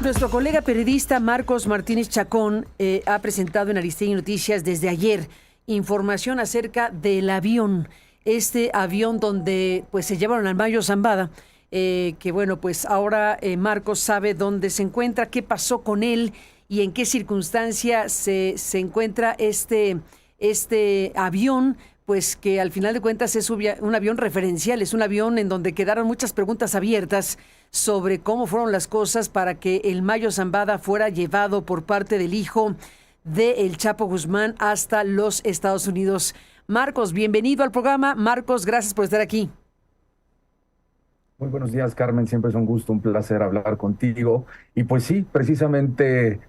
nuestro colega periodista Marcos Martínez Chacón ha presentado en Aristegui Noticias desde ayer información acerca del avión, este avión donde pues se llevaron al Mayo Zambada, que bueno, pues ahora Marcos sabe dónde se encuentra, qué pasó con él y en qué circunstancia se encuentra este avión, pues que al final de cuentas es un avión referencial, es un avión en donde quedaron muchas preguntas abiertas sobre cómo fueron las cosas para que el Mayo Zambada fuera llevado por parte del hijo de El Chapo Guzmán hasta los Estados Unidos. Marcos, bienvenido al programa. Marcos, gracias por estar aquí. Muy buenos días, Carmen. Siempre es un gusto, un placer hablar contigo. Y pues sí, precisamente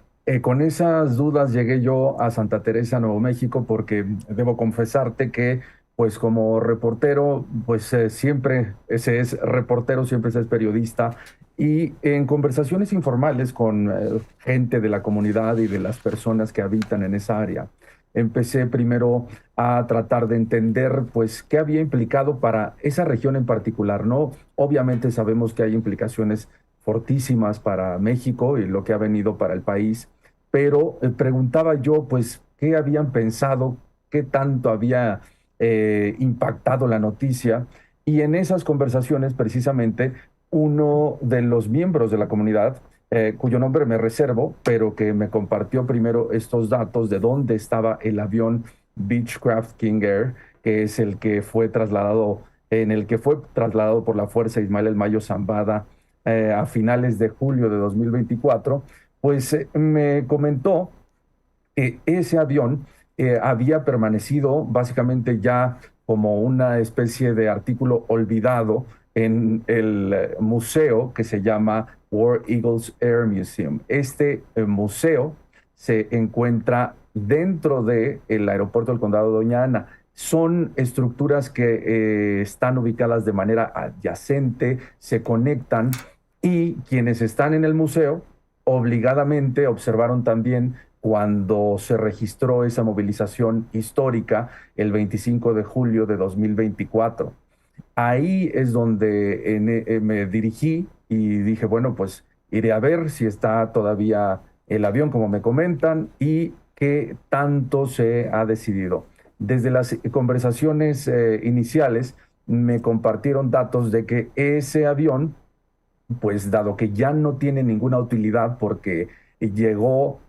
con esas dudas llegué yo a Santa Teresa, Nuevo México, porque debo confesarte que, pues como reportero, pues siempre se es reportero, siempre se es periodista. Y en conversaciones informales con gente de la comunidad y de las personas que habitan en esa área, empecé primero a tratar de entender, pues, qué había implicado para esa región en particular, ¿no? Obviamente sabemos que hay implicaciones fortísimas para México y lo que ha venido para el país, pero preguntaba yo, pues, qué habían pensado, qué tanto había impactado la noticia, y en esas conversaciones, precisamente, uno de los miembros de la comunidad, cuyo nombre me reservo, pero que me compartió primero estos datos de dónde estaba el avión Beechcraft King Air, que es el que fue trasladado, en el que fue trasladado por la Fuerza Ismael El Mayo Zambada a finales de julio de 2024, pues me comentó que ese avión había permanecido básicamente ya como una especie de artículo olvidado en el museo que se llama War Eagles Air Museum. Este museo se encuentra dentro del aeropuerto del Condado de Doña Ana. Son estructuras que están ubicadas de manera adyacente, se conectan, y quienes están en el museo obligadamente observaron también cuando se registró esa movilización histórica el 25 de julio de 2024. Ahí es donde me dirigí y dije, bueno, pues iré a ver si está todavía el avión, como me comentan, y qué tanto se ha decidido. Desde las conversaciones iniciales me compartieron datos de que ese avión, pues dado que ya no tiene ninguna utilidad porque llegó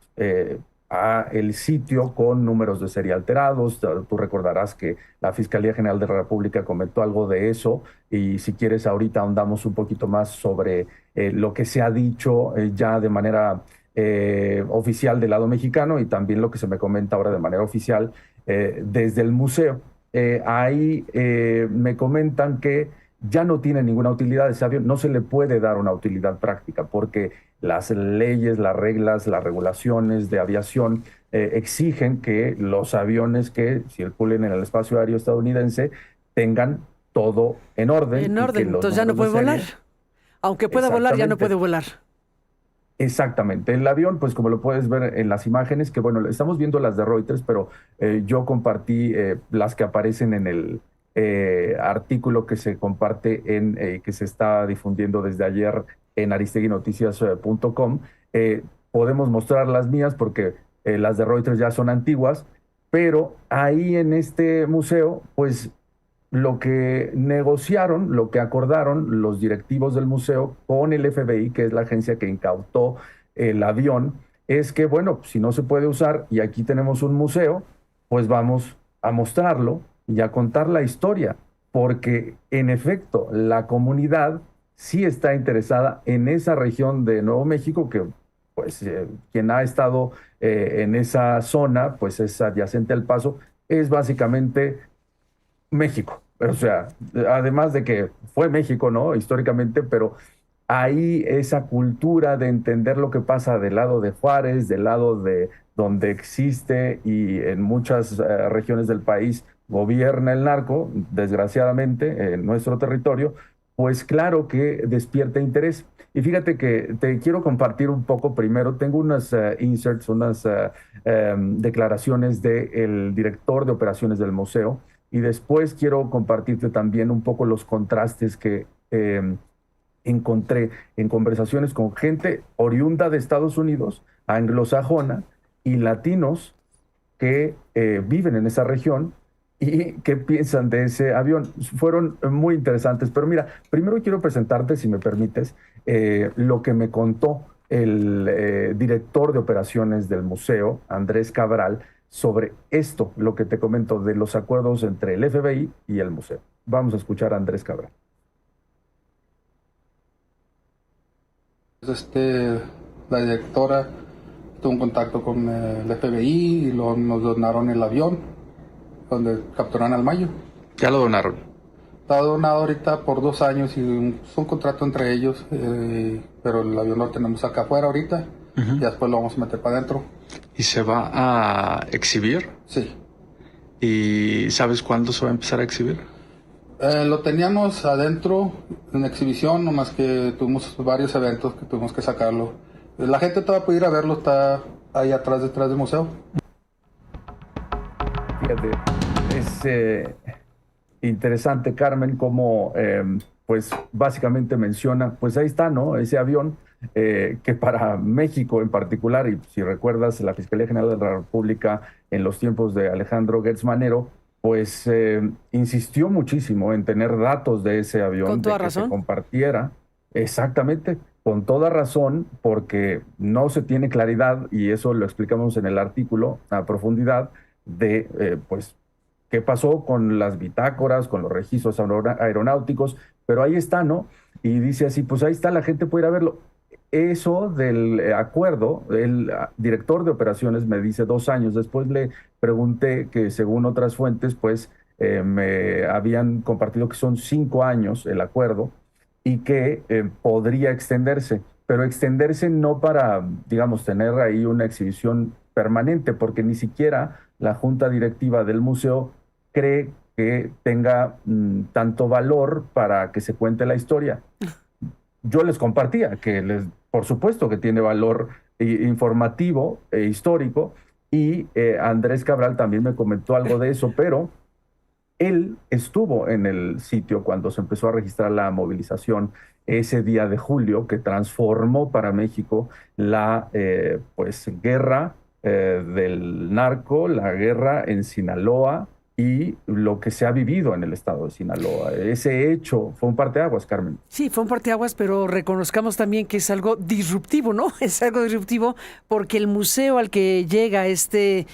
a el sitio con números de serie alterados. Tú recordarás que la Fiscalía General de la República comentó algo de eso, y si quieres ahorita ahondamos un poquito más sobre lo que se ha dicho ya de manera oficial del lado mexicano, y también lo que se me comenta ahora de manera oficial desde el museo. Ahí me comentan que ya no tiene ninguna utilidad ese avión, no se le puede dar una utilidad práctica porque las leyes, las reglas, las regulaciones de aviación exigen que los aviones que circulen en el espacio aéreo estadounidense tengan todo en orden. En Y que orden, los entonces ya no números puede de volar. serie, Aunque pueda volar, ya no exactamente. puede volar. Exactamente, el avión, pues como lo puedes ver en las imágenes, que bueno, estamos viendo las de Reuters, pero yo compartí las que aparecen en el artículo que se comparte que se está difundiendo desde ayer en aristeguinoticias.com. Podemos mostrar las mías porque las de Reuters ya son antiguas, pero ahí en este museo, pues lo que negociaron, lo que acordaron los directivos del museo con el FBI, que es la agencia que incautó el avión, es que, bueno, si no se puede usar y aquí tenemos un museo, pues vamos a mostrarlo y a contar la historia, porque en efecto la comunidad sí está interesada en esa región de Nuevo México, que pues quien ha estado en esa zona, pues es adyacente al Paso, es básicamente México. O sea, además de que fue México, ¿no? Históricamente, pero ahí esa cultura de entender lo que pasa del lado de Juárez, del lado de donde existe y en muchas regiones del país gobierna el narco, desgraciadamente, en nuestro territorio, pues claro que despierta interés. Y fíjate que te quiero compartir un poco primero, tengo unas inserts, unas declaraciones del director de operaciones del museo, y después quiero compartirte también un poco los contrastes que encontré en conversaciones con gente oriunda de Estados Unidos, anglosajona, y latinos que viven en esa región y qué piensan de ese avión. Fueron muy interesantes, pero mira, primero quiero presentarte, si me permites, lo que me contó el director de operaciones del museo, Andrés Cabral, sobre esto, lo que te comento de los acuerdos entre el FBI y el museo. Vamos a escuchar a Andrés Cabral. La directora tuvo un contacto con el FBI y nos donaron el avión donde capturaron al Mayo. Ya lo donaron. Está donado ahorita por 2 años y es un contrato entre ellos, pero el avión lo tenemos acá afuera ahorita y después lo vamos a meter para adentro. ¿Y se va a exhibir? Sí. ¿Y sabes cuándo se va a empezar a exhibir? Lo teníamos adentro en exhibición, nomás que tuvimos varios eventos que tuvimos que sacarlo. La gente todavía puede ir a verlo, está ahí atrás, detrás del museo. Fíjate, es interesante, Carmen, como pues básicamente menciona, pues ahí está, ¿no? Ese avión que para México en particular, y si recuerdas, la Fiscalía General de la República en los tiempos de Alejandro Gertz Manero, pues insistió muchísimo en tener datos de ese avión, con toda de que razón se compartiera. Exactamente, con toda razón, porque no se tiene claridad, y eso lo explicamos en el artículo a profundidad, de pues qué pasó con las bitácoras, con los registros aeronáuticos, pero ahí está, ¿no? Y dice así, pues ahí está, la gente puede ir a verlo. Eso del acuerdo, el director de operaciones me dice 2 años. Después le pregunté que según otras fuentes, pues me habían compartido que son 5 años el acuerdo y que podría extenderse, pero extenderse no para, digamos, tener ahí una exhibición permanente, porque ni siquiera la junta directiva del museo cree que tenga tanto valor para que se cuente la historia. Yo les compartía que por supuesto que tiene valor informativo e histórico, y Andrés Cabral también me comentó algo de eso, pero él estuvo en el sitio cuando se empezó a registrar la movilización ese día de julio, que transformó para México la pues guerra del narco, la guerra en Sinaloa y lo que se ha vivido en el estado de Sinaloa. Ese hecho fue un parteaguas, Carmen. Sí, fue un parteaguas, pero reconozcamos también que es algo disruptivo, ¿no? Es algo disruptivo porque el museo al que llega este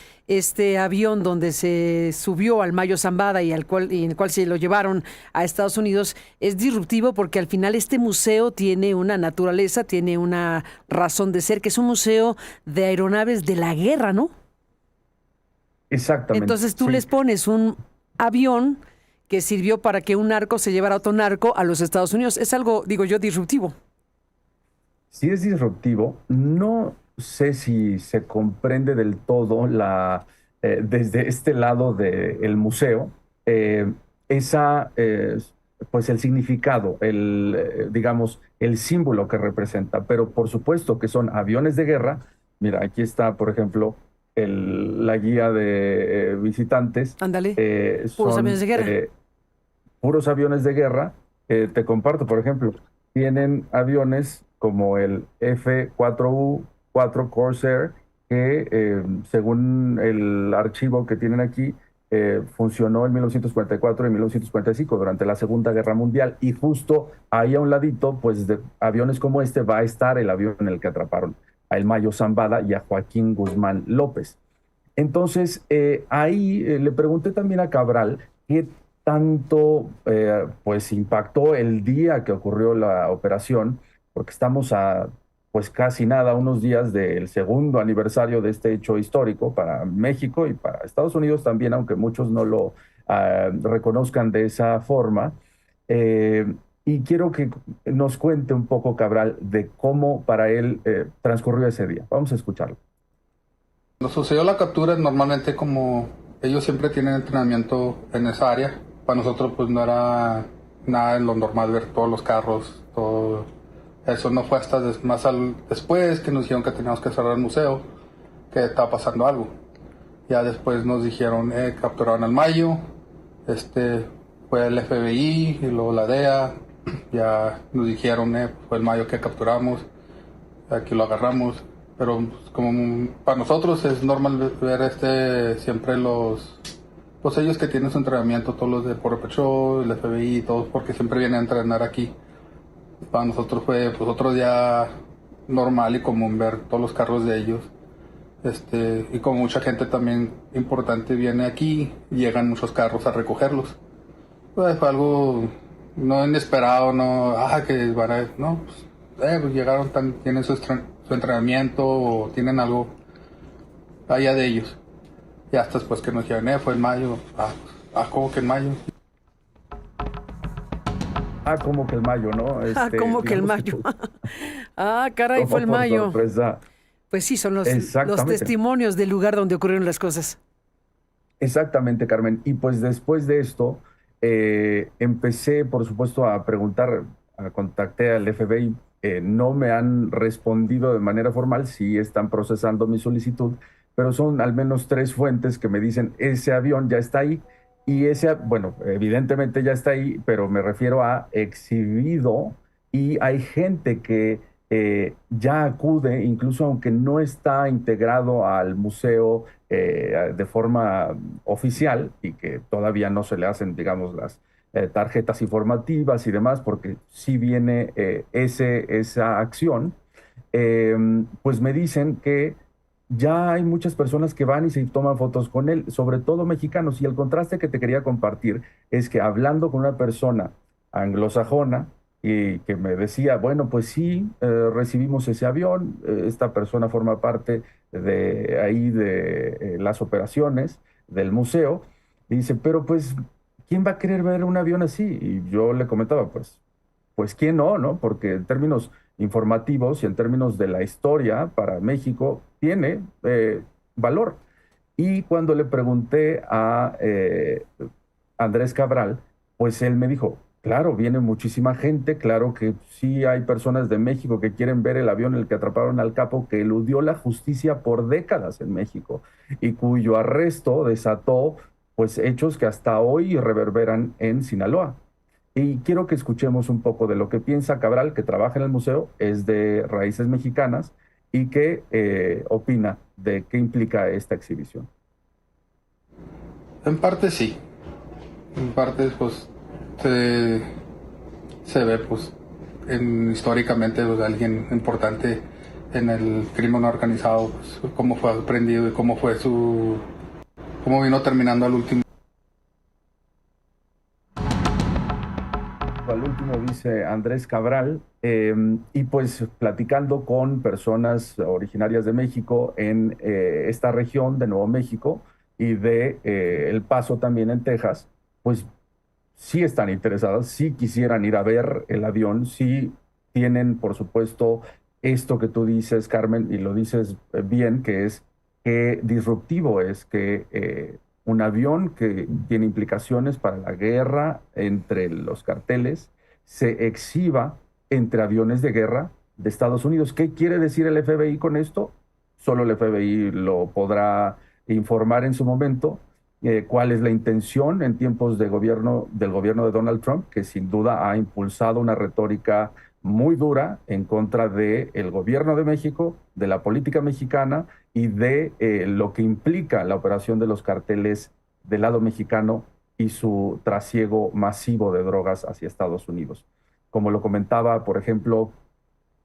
avión donde se subió al Mayo Zambada y en el cual se lo llevaron a Estados Unidos es disruptivo porque al final este museo tiene una naturaleza, tiene una razón de ser, que es un museo de aeronaves de la guerra, ¿no? Exactamente. Entonces tú sí. les pones un avión que sirvió para que un narco se llevara a otro narco a los Estados Unidos. Es algo, digo yo, disruptivo. Sí es disruptivo. No sé si se comprende del todo desde este lado del museo, pues el significado, digamos, el símbolo que representa. Pero por supuesto que son aviones de guerra. Mira, aquí está, por ejemplo, la guía de visitantes. Ándale, Son puros aviones de guerra. Puros aviones de guerra. Te comparto, por ejemplo, tienen aviones como el F-4U-4 Corsair, que según el archivo que tienen aquí, funcionó en 1944 y 1945 durante la Segunda Guerra Mundial, y justo ahí a un ladito, pues de aviones como este va a estar el avión en el que atraparon a el Mayo Zambada y a Joaquín Guzmán López. Entonces, ahí le pregunté también a Cabral qué tanto pues impactó el día que ocurrió la operación, porque estamos a pues casi nada, unos días del segundo aniversario de este hecho histórico para México y para Estados Unidos también, aunque muchos no lo reconozcan de esa forma. Y quiero que nos cuente un poco, Cabral, de cómo para él transcurrió ese día. Vamos a escucharlo. Cuando sucedió la captura, normalmente como ellos siempre tienen entrenamiento en esa área, para nosotros pues no era nada en lo normal ver todos los carros, todo eso. No fue hasta después que nos dijeron que teníamos que cerrar el museo, que estaba pasando algo. Ya después nos dijeron, capturaron al Mayo, fue el FBI y luego la DEA, Ya nos dijeron, fue el mayo que capturamos, aquí lo agarramos, pero pues, como para nosotros es normal ver siempre pues ellos que tienen su entrenamiento, todos los de Border Patrol, el FBI, todos, porque siempre vienen a entrenar aquí. Para nosotros fue pues otro día normal y común ver todos los carros de ellos. Y como mucha gente también importante viene aquí, llegan muchos carros a recogerlos. Pues fue algo no inesperado, que van a... No, pues llegaron, tienen su entrenamiento o tienen algo allá de ellos. Y hasta después que nos dijeron, fue en mayo. ¿Cómo que en mayo? Como que el mayo, ¿no? ¿Cómo que el mayo? Caray, fue el mayo. Sorpresa. Pues sí, son los testimonios del lugar donde ocurrieron las cosas. Exactamente, Carmen. Y pues después de esto, empecé, por supuesto, a preguntar, contacté al FBI. No me han respondido de manera formal, sí están procesando mi solicitud, pero son al menos 3 fuentes que me dicen, ese avión ya está ahí. Y bueno, evidentemente ya está ahí, pero me refiero a exhibido, y hay gente que ya acude, incluso aunque no está integrado al museo de forma oficial, y que todavía no se le hacen, digamos, las tarjetas informativas y demás, porque sí viene esa acción, pues me dicen que ya hay muchas personas que van y se toman fotos con él, sobre todo mexicanos. Y el contraste que te quería compartir es que hablando con una persona anglosajona y que me decía, bueno, pues sí, recibimos ese avión, esta persona forma parte de ahí de las operaciones del museo, y dice, pero pues, ¿quién va a querer ver un avión así? Y yo le comentaba, pues ¿quién no, no? Porque en términos informativos y en términos de la historia para México tiene valor. Y cuando le pregunté a Andrés Cabral, pues él me dijo, claro, viene muchísima gente, claro que sí hay personas de México que quieren ver el avión en el que atraparon al capo, que eludió la justicia por décadas en México y cuyo arresto desató pues hechos que hasta hoy reverberan en Sinaloa. Y quiero que escuchemos un poco de lo que piensa Cabral, que trabaja en el museo, es de raíces mexicanas, y que opina de qué implica esta exhibición. En parte sí. En parte pues se ve pues históricamente pues, alguien importante en el crimen organizado, pues, cómo fue aprendido y cómo vino terminando al último. Al último dice Andrés Cabral, y pues platicando con personas originarias de México en esta región de Nuevo México y de El Paso también en Texas, pues sí están interesadas, sí quisieran ir a ver el avión, sí tienen, por supuesto, esto que tú dices, Carmen, y lo dices bien, que es que disruptivo es que un avión que tiene implicaciones para la guerra entre los carteles se exhiba entre aviones de guerra de Estados Unidos. ¿Qué quiere decir el FBI con esto? Solo el FBI lo podrá informar en su momento. ¿Cuál es la intención en tiempos del gobierno de Donald Trump, que sin duda ha impulsado una retórica muy dura en contra del gobierno de México, de la política mexicana y de lo que implica la operación de los carteles del lado mexicano y su trasiego masivo de drogas hacia Estados Unidos? Como lo comentaba, por ejemplo,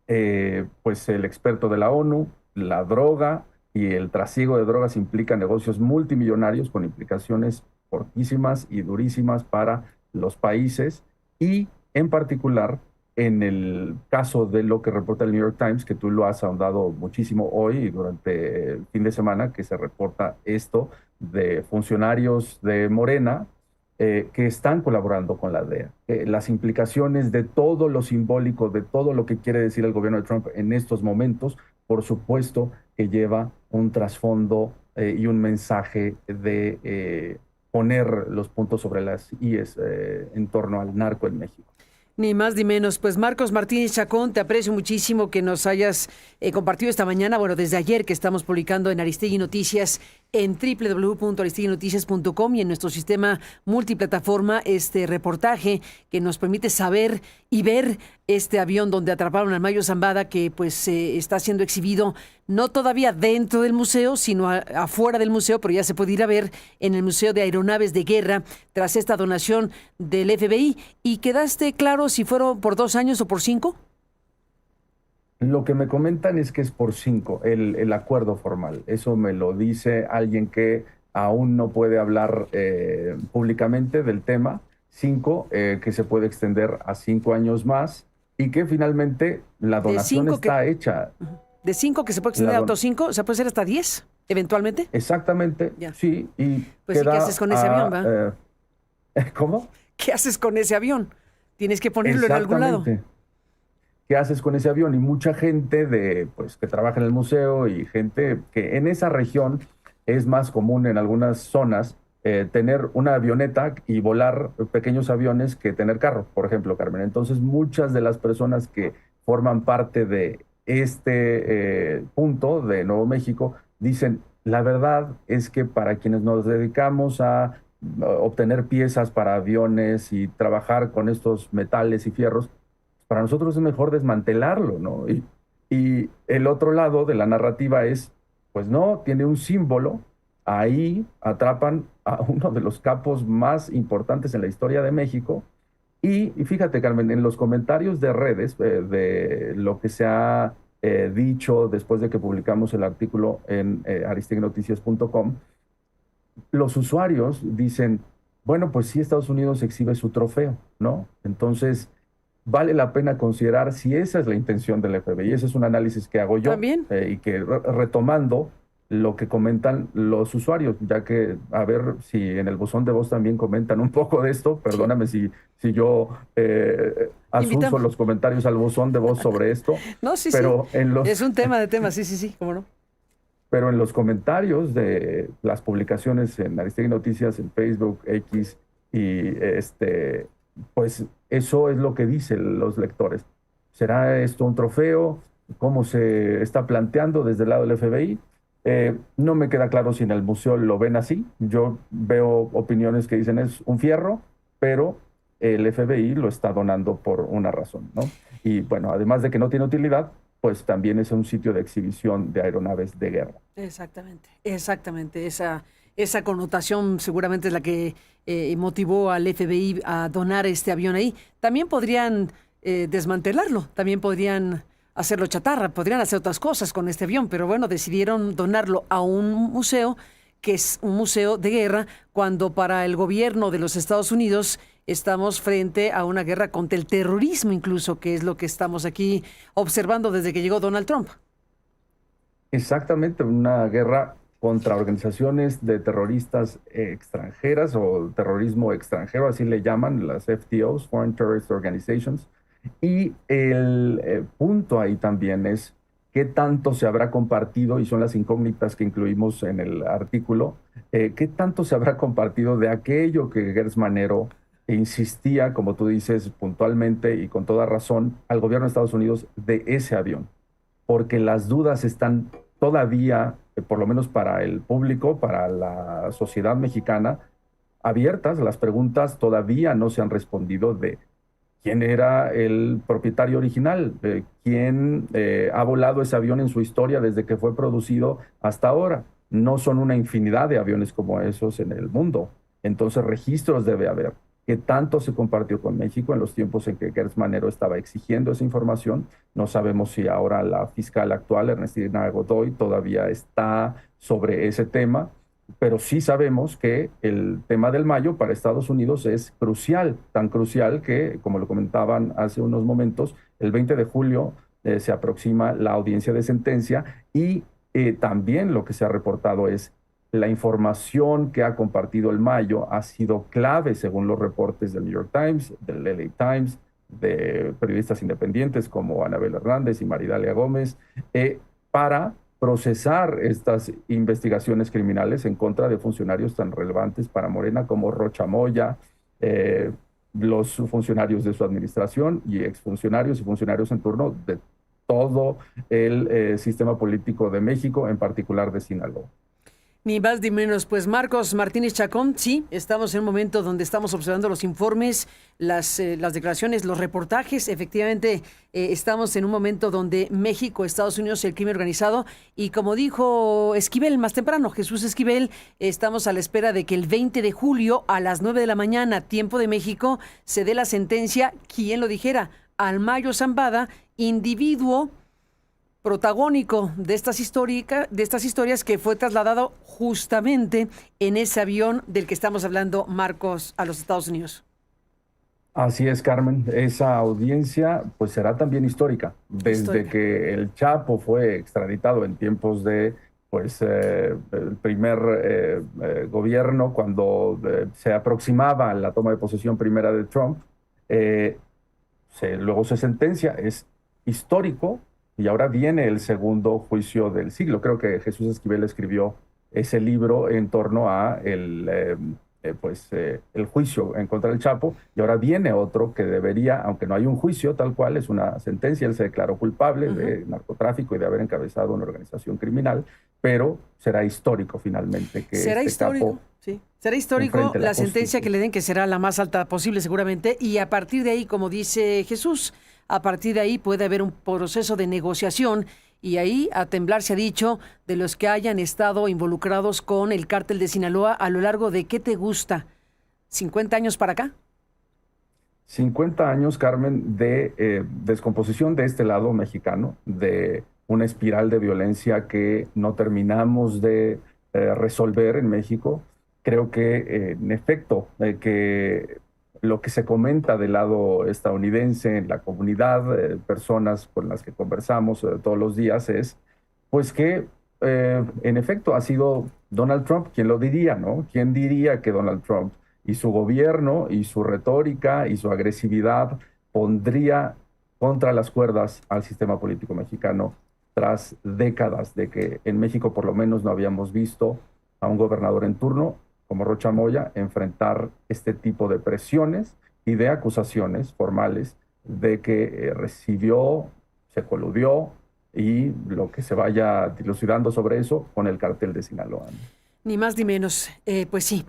pues el experto de la ONU, la droga y el trasiego de drogas implica negocios multimillonarios con implicaciones fortísimas y durísimas para los países, y en particular en el caso de lo que reporta el New York Times, que tú lo has ahondado muchísimo hoy y durante el fin de semana, que se reporta esto de funcionarios de Morena que están colaborando con la DEA. Las implicaciones de todo lo simbólico, de todo lo que quiere decir el gobierno de Trump en estos momentos, por supuesto que lleva un trasfondo y un mensaje de poner los puntos sobre las íes en torno al narco en México. Ni más ni menos. Pues Marcos Martínez Chacón, te aprecio muchísimo que nos hayas compartido esta mañana, bueno, desde ayer que estamos publicando en Aristegui Noticias en www.aristiguinoticias.com y en nuestro sistema multiplataforma este reportaje que nos permite saber y ver este avión donde atraparon al Mayo Zambada, que pues está siendo exhibido no todavía dentro del museo, sino afuera del museo, pero ya se puede ir a ver en el Museo de Aeronaves de Guerra tras esta donación del FBI. ¿Y quedaste claro si fueron por 2 años o por 5? Lo que me comentan es que es por 5, el acuerdo formal. Eso me lo dice alguien que aún no puede hablar públicamente del tema. 5, que se puede extender a 5 años más y que finalmente la donación está hecha. De 5 que se puede extender a otros 5, o sea, puede ser hasta 10 eventualmente. Exactamente, ya. Sí. Y pues sí, ¿qué haces con ese avión, va? ¿Cómo? ¿Qué haces con ese avión? Tienes que ponerlo en algún lado. ¿Qué haces con ese avión? Y mucha gente que trabaja en el museo y gente que en esa región es más común en algunas zonas tener una avioneta y volar pequeños aviones que tener carro, por ejemplo, Carmen. Entonces, muchas de las personas que forman parte de este punto de Nuevo México dicen, la verdad es que para quienes nos dedicamos a obtener piezas para aviones y trabajar con estos metales y fierros, para nosotros es mejor desmantelarlo, ¿no? Y el otro lado de la narrativa es, pues no, tiene un símbolo, ahí atrapan a uno de los capos más importantes en la historia de México. Y fíjate, Carmen, en los comentarios de redes, de lo que se ha dicho después de que publicamos el artículo en aristiguinoticias.com, los usuarios dicen, bueno, pues sí, Estados Unidos exhibe su trofeo, ¿no? Entonces vale la pena considerar si esa es la intención del FBI. Ese es un análisis que hago yo. ¿También? Y que retomando lo que comentan los usuarios, ya que a ver si en el buzón de voz también comentan un poco de esto. Perdóname si yo asuso los comentarios al buzón de voz sobre esto. No, sí, pero sí. Es un tema de temas, sí, cómo no. Pero en los comentarios de las publicaciones en Aristegui Noticias, en Facebook, X, y pues eso es lo que dicen los lectores. ¿Será esto un trofeo? ¿Cómo se está planteando desde el lado del FBI? No me queda claro si en el museo lo ven así. Yo veo opiniones que dicen es un fierro, pero el FBI lo está donando por una razón, ¿no? Y bueno, además de que no tiene utilidad, pues también es un sitio de exhibición de aeronaves de guerra. Exactamente. Esa connotación seguramente es la que motivó al FBI a donar este avión ahí. También podrían desmantelarlo, también podrían hacerlo chatarra, podrían hacer otras cosas con este avión, pero bueno, decidieron donarlo a un museo que es un museo de guerra, cuando para el gobierno de los Estados Unidos estamos frente a una guerra contra el terrorismo incluso, que es lo que estamos aquí observando desde que llegó Donald Trump. Exactamente, una guerra contra organizaciones de terroristas extranjeras o terrorismo extranjero, así le llaman las FTOs, Foreign Terrorist Organizations. Y el punto ahí también es qué tanto se habrá compartido, y son las incógnitas que incluimos en el artículo, qué tanto se habrá compartido de aquello que Gertz Manero insistía, como tú dices, puntualmente y con toda razón, al gobierno de Estados Unidos de ese avión. Porque las dudas están todavía, por lo menos para el público, para la sociedad mexicana, abiertas. Las preguntas todavía no se han respondido de quién era el propietario original, quién ha volado ese avión en su historia desde que fue producido hasta ahora. No son una infinidad de aviones como esos en el mundo. Entonces registros debe haber. ¿Qué tanto se compartió con México en los tiempos en que Gertz Manero estaba exigiendo esa información? No sabemos si ahora la fiscal actual, Ernestina Godoy, todavía está sobre ese tema, pero sí sabemos que el tema del Mayo para Estados Unidos es crucial, tan crucial que, como lo comentaban hace unos momentos, el 20 de julio se aproxima la audiencia de sentencia y también lo que se ha reportado es la información que ha compartido el Mayo ha sido clave, según los reportes del New York Times, del LA Times, de periodistas independientes como Anabel Hernández y Maridalia Gómez, para procesar estas investigaciones criminales en contra de funcionarios tan relevantes para Morena como Rocha Moya, los funcionarios de su administración y exfuncionarios y funcionarios en turno de todo el sistema político de México, en particular de Sinaloa. Ni más ni menos. Pues Marcos Martínez Chacón, sí, estamos en un momento donde estamos observando los informes, las declaraciones, los reportajes. Efectivamente, estamos en un momento donde México, Estados Unidos y el crimen organizado. Y como dijo Esquivel más temprano, Jesús Esquivel, estamos a la espera de que el 20 de julio a las 9 de la mañana, tiempo de México, se dé la sentencia, quien lo dijera, Almayo Zambada, individuo protagónico de estas historias que fue trasladado justamente en ese avión del que estamos hablando, Marcos, a los Estados Unidos. Así es, Carmen. Esa audiencia pues será también histórica. Desde que el Chapo fue extraditado en tiempos de el primer gobierno, cuando se aproximaba a la toma de posesión primera de Trump, luego se sentencia, es histórico. Y ahora viene el segundo juicio del siglo. Creo que Jesús Esquivel escribió ese libro en torno a el juicio en contra del Chapo. Y ahora viene otro que debería, aunque no hay un juicio tal cual, es una sentencia. Él se declaró culpable de narcotráfico y de haber encabezado una organización criminal, pero será histórico finalmente. Será histórico, sí. Será histórico la sentencia que le den, que será la más alta posible seguramente. Y a partir de ahí, como dice Jesús, a partir de ahí puede haber un proceso de negociación y ahí a temblar se ha dicho de los que hayan estado involucrados con el cártel de Sinaloa a lo largo de, ¿qué te gusta? ¿50 años para acá? 50 años, Carmen, de descomposición de este lado mexicano, de una espiral de violencia que no terminamos de resolver en México. Creo que, en efecto, que lo que se comenta del lado estadounidense en la comunidad, personas con las que conversamos todos los días, es pues que en efecto ha sido Donald Trump quien lo diría, ¿no? ¿Quién diría que Donald Trump y su gobierno y su retórica y su agresividad pondría contra las cuerdas al sistema político mexicano tras décadas de que en México por lo menos no habíamos visto a un gobernador en turno como Rocha Moya enfrentar este tipo de presiones y de acusaciones formales de que recibió, se coludió y lo que se vaya dilucidando sobre eso con el cártel de Sinaloa? Ni más ni menos. Pues sí,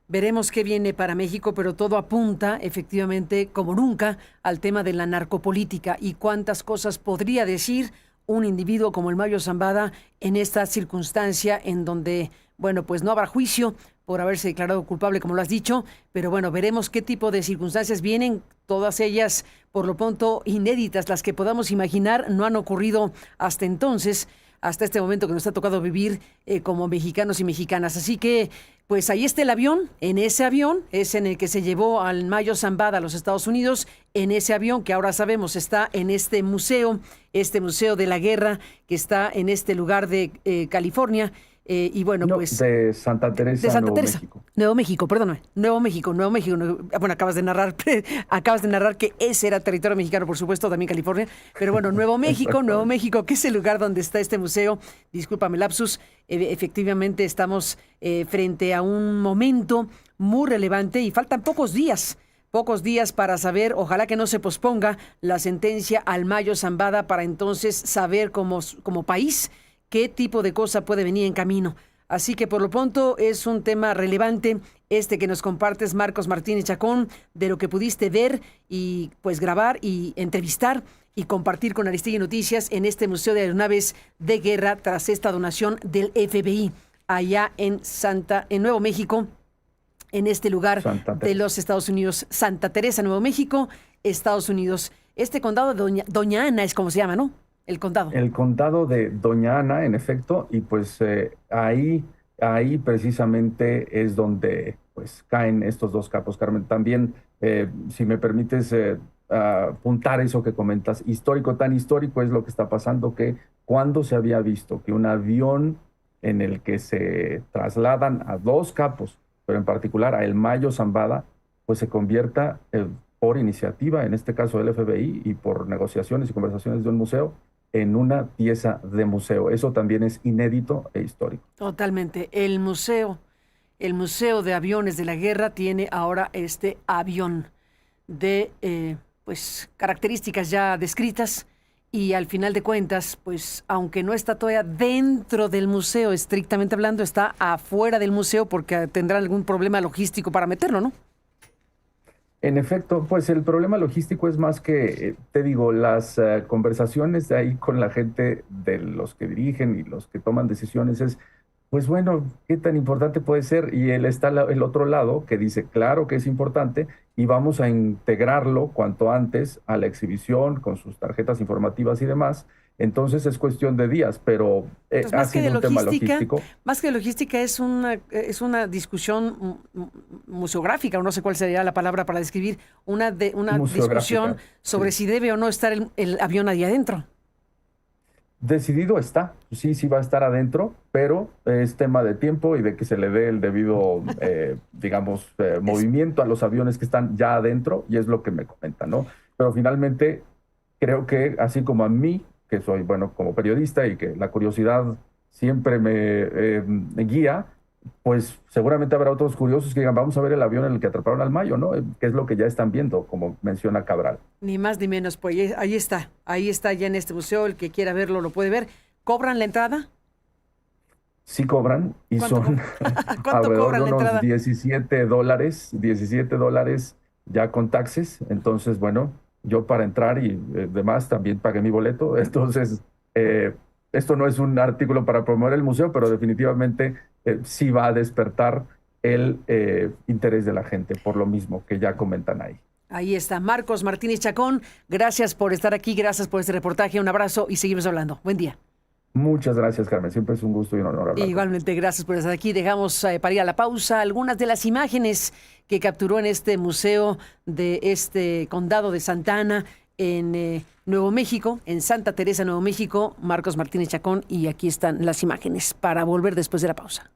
veremos qué viene para México, pero todo apunta efectivamente como nunca al tema de la narcopolítica y cuántas cosas podría decir un individuo como el Mayo Zambada en esta circunstancia en donde, bueno, pues no habrá juicio por haberse declarado culpable, como lo has dicho, pero bueno, veremos qué tipo de circunstancias vienen, todas ellas por lo pronto inéditas, las que podamos imaginar, no han ocurrido hasta entonces, hasta este momento que nos ha tocado vivir como mexicanos y mexicanas. Así que, pues ahí está el avión, en ese avión es en el que se llevó al Mayo Zambada a los Estados Unidos, en ese avión que ahora sabemos está en este museo de la guerra que está en este lugar de California. Y bueno, no, pues de Santa Teresa, Nuevo México. Nuevo México, perdóname. Nuevo México. Bueno, acabas de narrar que ese era territorio mexicano, por supuesto, también California. Pero bueno, Nuevo México, que es el lugar donde está este museo. Discúlpame, lapsus. Efectivamente, estamos frente a un momento muy relevante y faltan pocos días para saber, ojalá que no se posponga la sentencia al Mayo Zambada para entonces saber como país qué tipo de cosa puede venir en camino. Así que por lo pronto es un tema relevante que nos compartes, Marcos Martínez Chacón, de lo que pudiste ver y pues grabar y entrevistar y compartir con Aristegui Noticias en este Museo de Aeronaves de Guerra tras esta donación del FBI allá en Nuevo México, en este lugar de los Estados Unidos, Santa Teresa, Nuevo México, Estados Unidos. Este condado de Doña Ana es como se llama, ¿no? El condado. El condado de Doña Ana, en efecto, y pues ahí precisamente es donde pues caen estos dos capos, Carmen. También, si me permites apuntar eso que comentas, tan histórico es lo que está pasando, que cuando se había visto que un avión en el que se trasladan a dos capos, pero en particular a el Mayo Zambada, pues se convierta por iniciativa, en este caso del FBI, y por negociaciones y conversaciones de un museo, en una pieza de museo. Eso también es inédito e histórico. Totalmente. El Museo de Aviones de la Guerra tiene ahora este avión de características ya descritas y al final de cuentas, pues aunque no está todavía dentro del museo, estrictamente hablando, está afuera del museo porque tendrán algún problema logístico para meterlo, ¿no? En efecto, pues el problema logístico es más que, te digo, las conversaciones de ahí con la gente de los que dirigen y los que toman decisiones es, pues bueno, ¿qué tan importante puede ser? Y él está el otro lado que dice, claro que es importante y vamos a integrarlo cuanto antes a la exhibición con sus tarjetas informativas y demás. Entonces es cuestión de días, pero Entonces, ha sido un tema logístico. más que de logística es una discusión museográfica, o no sé cuál sería la palabra para describir, una discusión sobre sí. si debe o no estar el avión ahí adentro. Decidido está, sí va a estar adentro, pero es tema de tiempo y de que se le dé el debido, digamos, movimiento a los aviones que están ya adentro, y es lo que me comentan, ¿no? Pero finalmente creo que así como a mí, que soy, bueno, como periodista y que la curiosidad siempre me guía, pues seguramente habrá otros curiosos que digan, vamos a ver el avión en el que atraparon al Mayo, ¿no? Que es lo que ya están viendo, como menciona Cabral. Ni más ni menos, pues ahí está ya en este museo, el que quiera verlo lo puede ver. ¿Cobran la entrada? Sí cobran y son ¿Cuánto alrededor cobran de la unos entrada? $17 ya con taxes. Entonces, bueno, yo para entrar y demás también pagué mi boleto. Entonces, esto no es un artículo para promover el museo, pero definitivamente sí va a despertar el interés de la gente por lo mismo que ya comentan ahí. Ahí está, Marcos Martínez Chacón. Gracias por estar aquí, gracias por este reportaje. Un abrazo y seguimos hablando. Buen día. Muchas gracias, Carmen. Siempre es un gusto y un honor hablar. Igualmente, gracias por estar aquí. Dejamos para ir a la pausa algunas de las imágenes que capturó en este museo de este condado de Santa Ana en Nuevo México, en Santa Teresa, Nuevo México, Marcos Martínez Chacón. Y aquí están las imágenes para volver después de la pausa.